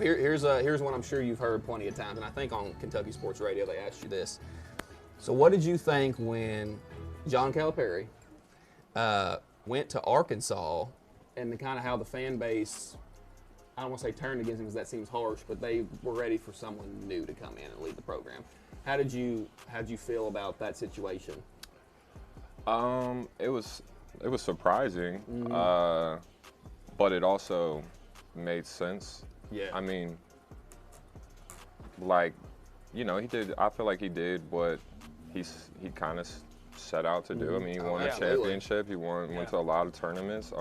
Here's one I'm sure you've heard plenty of times, and I think on Kentucky Sports Radio they asked you this. So what did you think when John Calipari went to Arkansas, and kind of how the fan base, I don't want to say turned against him because that seems harsh, but they were ready for someone new to come in and lead the program. How did you feel about that situation? It was surprising, but it also made sense. Yeah. I mean, like, you know, I feel like he did what he kind of set out to do. I mean, he won a championship. He went to a lot of tournaments.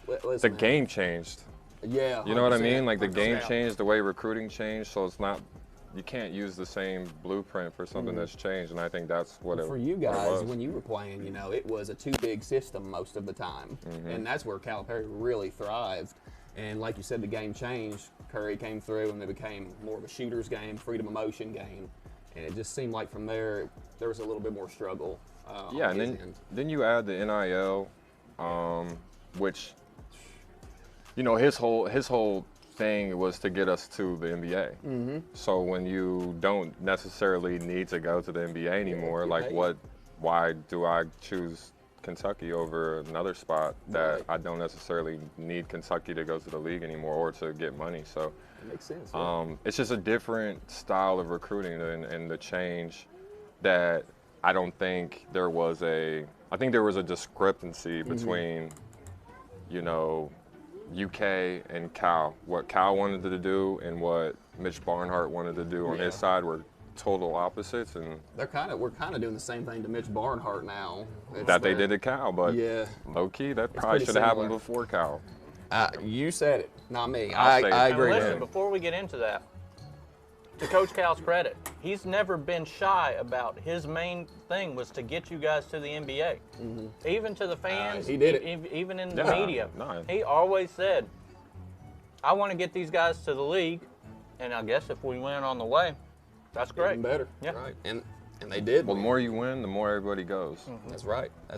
The game changed. Yeah. You know what I mean? Like, the 100%. game changed, the way recruiting changed, so it's not, you can't use the same blueprint for something that's changed, and I think that's what it was. For you guys, when you were playing, you know, it was a two-big system most of the time, and that's where Calipari really thrived. And like you said, the game changed. Curry came through, and it became more of a shooter's game, freedom of motion game, and it just seemed like from there was a little bit more struggle. Yeah, and then you add the NIL, which, you know, his whole thing was to get us to the NBA. So when you don't necessarily need to go to the NBA anymore, like why do I choose Kentucky over another spot that I don't necessarily need Kentucky to go to the league anymore or to get money? So it makes sense. Yeah. It's just a different style of recruiting, and the change that I don't think there was I think there was a discrepancy between, you know, UK and Cal. What Cal wanted to do and what Mitch Barnhart wanted to do on his side were total opposites, and we're kind of doing the same thing to Mitch Barnhart now. They did at Cal, but low key that probably should have happened before Cal. You said it, not me. I agree. Listen, before we get into that, to Coach Cal's credit, he's never been shy about his main thing was to get you guys to the NBA. Even to the fans, he did it. Even in the media. He always said, I want to get these guys to the league, and I guess if we win on the way, that's great. Even better. Yeah. Right. And they did. Well, the more you win, the more everybody goes. That's right.